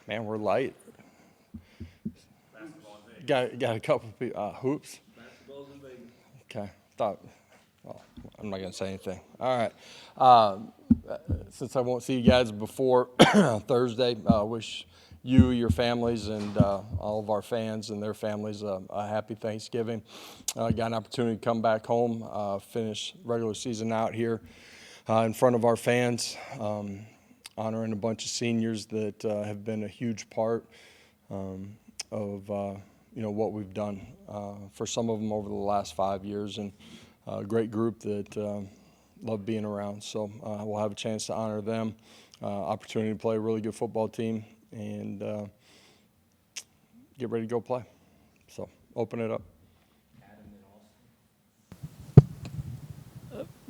Man, we're light. Got a couple of people. Hoops? Basketball's in Vegas. Okay. Well, I'm not going to say anything. All right. Since I won't see you guys before Thursday, I wish you, your families, and all of our fans and their families a happy Thanksgiving. Got an opportunity to come back home, finish regular season out here in front of our fans, honoring a bunch of seniors that have been a huge part of what we've done for some of them over the last 5 years, and a great group that love being around. So we'll have a chance to honor them, opportunity to play a really good football team, and get ready to go play. So open it up.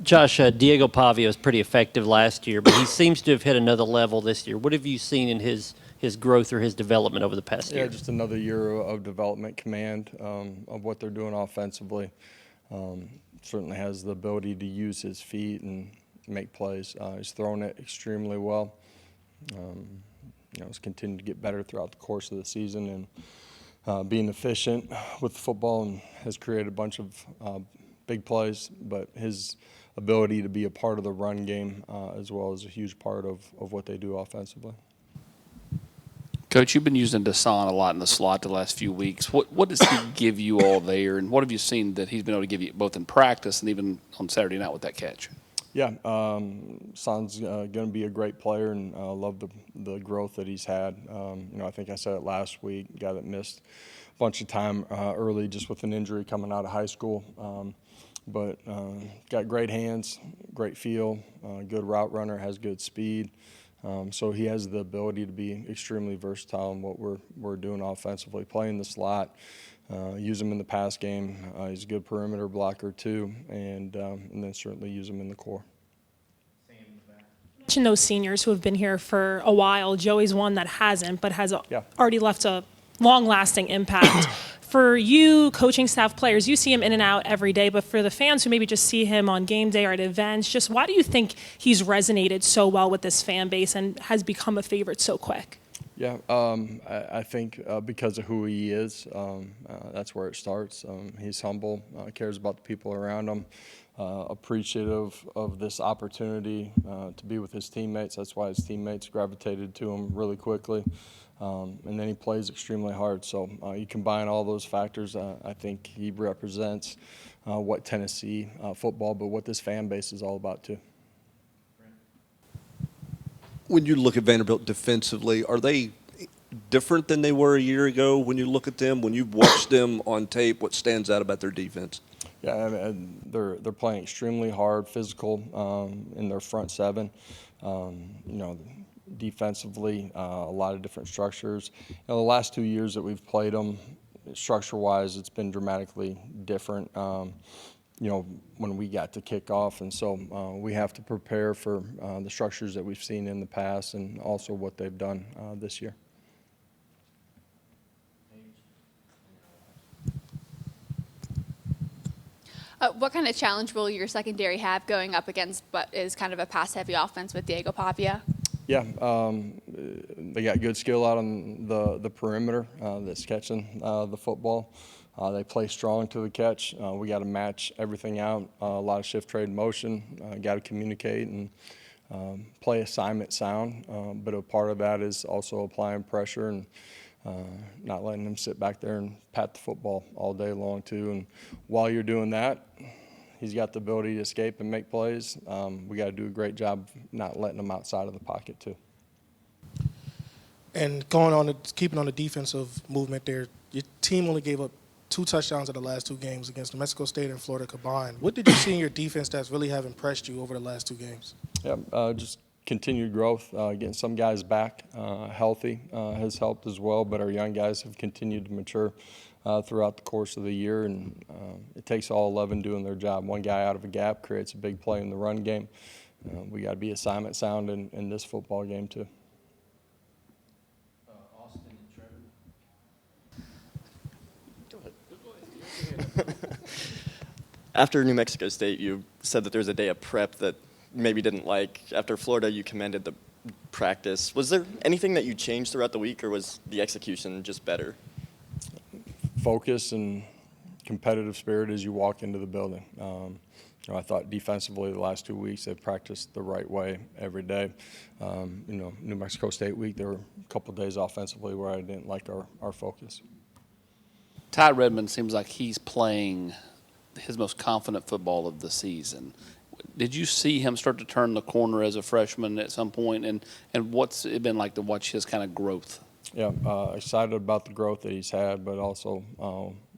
Josh, Diego Pavia was pretty effective last year, but he seems to have hit another level this year. What have you seen in his growth or his development over the past year? Yeah, just another year of development, command of what they're doing offensively. Certainly has the ability to use his feet and make plays. He's thrown it extremely well. He's continued to get better throughout the course of the season and being efficient with the football, and has created a bunch of big plays. But his ability to be a part of the run game as well is a huge part of what they do offensively. Coach, you've been using Deshaun a lot in the slot the last few weeks. What does he give you all there, and what have you seen that he's been able to give you both in practice and even on Saturday night with that catch? Yeah, Son's going to be a great player, and love the growth that he's had. I think I said it last week, a guy that missed a bunch of time early just with an injury coming out of high school. But got great hands, great feel, good route runner, has good speed. So he has the ability to be extremely versatile in what we're doing offensively, playing the slot, use him in the pass game. He's a good perimeter blocker too, and then certainly use him in the core. You mentioned those seniors who have been here for a while. Joey's one that hasn't, but has already left a long-lasting impact. For you, coaching staff, players, you see him in and out every day, but for the fans who maybe just see him on game day or at events, just why do you think he's resonated so well with this fan base and has become a favorite so quick? Yeah, I think because of who he is, that's where it starts. He's humble, cares about the people around him, appreciative of this opportunity to be with his teammates. That's why his teammates gravitated to him really quickly. And then he plays extremely hard. So you combine all those factors, I think he represents what Tennessee football, but what this fan base is all about too. When you look at Vanderbilt defensively, are they different than they were a year ago? When you look at them, when you've watched them on tape, what stands out about their defense? Yeah, I mean, they're playing extremely hard, physical in their front seven. Defensively, a lot of different structures. The last 2 years that we've played them, structure-wise, it's been dramatically different. When we got to kick off, and so we have to prepare for the structures that we've seen in the past, and also what they've done this year. What kind of challenge will your secondary have going up against what is kind of a pass-heavy offense with Diego Pavia? Yeah, they got good skill out on the perimeter that's catching the football. They play strong to the catch. We got to match everything out. A lot of shift trade motion. Got to communicate and play assignment sound. But a part of that is also applying pressure and not letting them sit back there and pat the football all day long too. And while you're doing that, he's got the ability to escape and make plays. We got to do a great job not letting him outside of the pocket too. And keeping on the defensive movement there, your team only gave up 2 touchdowns in the last 2 games against New Mexico State and Florida combined. What did you see in your defense that's really have impressed you over the last 2 games? Yeah, just continued growth, getting some guys back healthy has helped as well, but our young guys have continued to mature throughout the course of the year, and it takes all 11 doing their job. One guy out of a gap creates a big play in the run game. We got to be assignment sound in this football game too. Austin and Trevor. After New Mexico State, you said that there was a day of prep that maybe didn't like. After Florida, you commended the practice. Was there anything that you changed throughout the week, or was the execution just better? Focus and competitive spirit as you walk into the building. I thought defensively the last 2 weeks they've practiced the right way every day. New Mexico State week, there were a couple of days offensively where I didn't like our focus. Ty Redmond seems like he's playing his most confident football of the season. Did you see him start to turn the corner as a freshman at some point, and what's it been like to watch his kind of growth? Yeah, excited about the growth that he's had, but also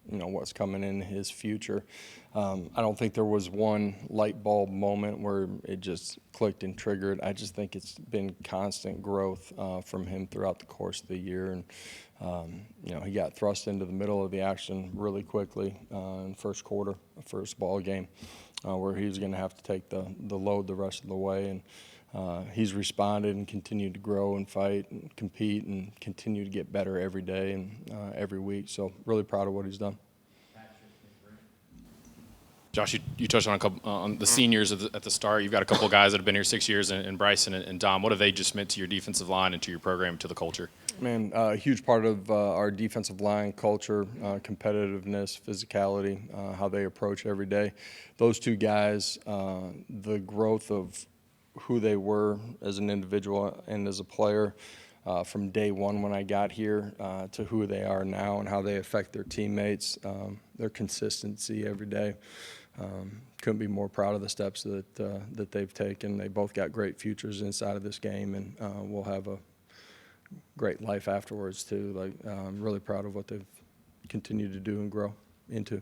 what's coming in his future. I don't think there was one light bulb moment where it just clicked and triggered. I just think it's been constant growth from him throughout the course of the year. And, he got thrust into the middle of the action really quickly in first quarter, first ball game, where he was going to have to take the load the rest of the way. And he's responded and continued to grow and fight and compete and continue to get better every day and every week. So really proud of what he's done. Josh, you touched on a couple on the seniors at the start. You've got a couple of guys that have been here 6 years, and Bryson and Dom. What have they just meant to your defensive line and to your program, to the culture? Man, a huge part of our defensive line culture, competitiveness, physicality, how they approach every day. Those two guys, the growth of who they were as an individual and as a player from day one when I got here to who they are now and how they affect their teammates, their consistency every day. Couldn't be more proud of the steps that they've taken. They both got great futures inside of this game, and we'll have a great life afterwards too. I'm really proud of what they've continued to do and grow into.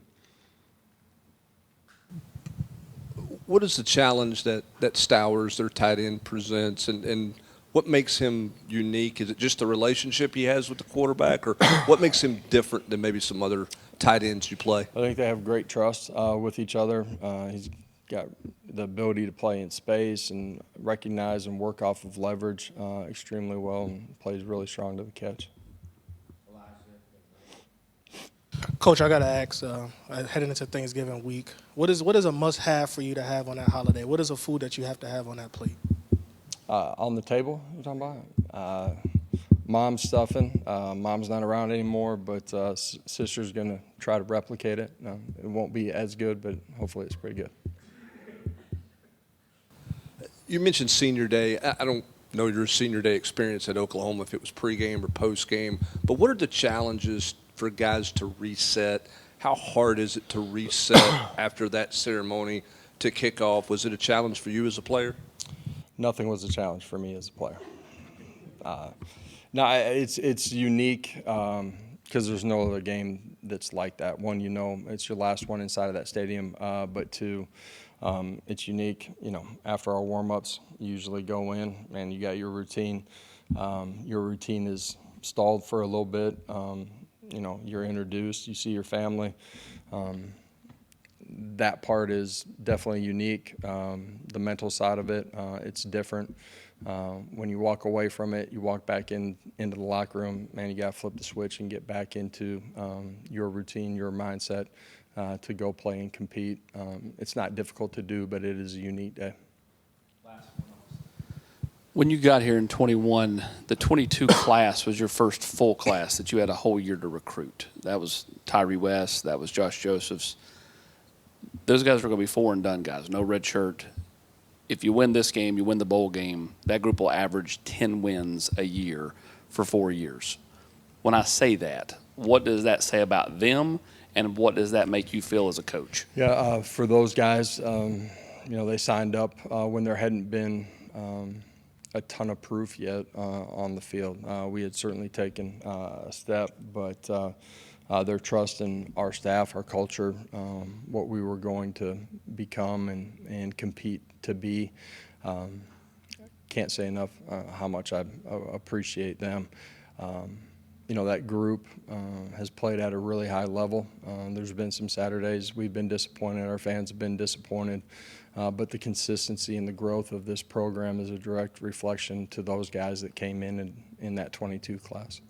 What is the challenge that Stowers, their tight end, presents, and what makes him unique? Is it just the relationship he has with the quarterback, or what makes him different than maybe some other tight ends you play? I think they have great trust with each other. He's got the ability to play in space and recognize and work off of leverage extremely well, and plays really strong to the catch. Coach, I got to ask, heading into Thanksgiving week, what is a must-have for you to have on that holiday? What is a food that you have to have on that plate? On the table, you're talking about? Mom's stuffing. Mom's not around anymore, but sister's going to try to replicate it. It won't be as good, but hopefully it's pretty good. You mentioned senior day. I don't know your senior day experience at Oklahoma, if it was pregame or postgame, but what are the challenges for guys to reset? How hard is it to reset after that ceremony to kick off? Was it a challenge for you as a player? Nothing was a challenge for me as a player. No, it's unique because there's no other game that's like that. One, it's your last one inside of that stadium, but two, it's unique. After our warm-ups, you usually go in and you got your routine. Your routine is stalled for a little bit. You're introduced, you see your family. That part is definitely unique. The mental side of it, it's different. When you walk away from it, you walk back into the locker room, man, you got to flip the switch and get back into your routine, your mindset to go play and compete. It's not difficult to do, but it is a unique day. When you got here in 21, the 22 class was your first full class that you had a whole year to recruit. That was Tyree West, that was Josh Josephs. Those guys were going to be four and done guys, no red shirt. If you win this game, you win the bowl game, that group will average 10 wins a year for 4 years. When I say that, what does that say about them, and what does that make you feel as a coach? Yeah, for those guys, they signed up when there hadn't been a ton of proof yet on the field. We had certainly taken a step, but their trust in our staff, our culture, what we were going to become and compete to be. Can't say enough how much I appreciate them. That group has played at a really high level. There's been some Saturdays we've been disappointed, our fans have been disappointed, but the consistency and the growth of this program is a direct reflection to those guys that came in that 22 class.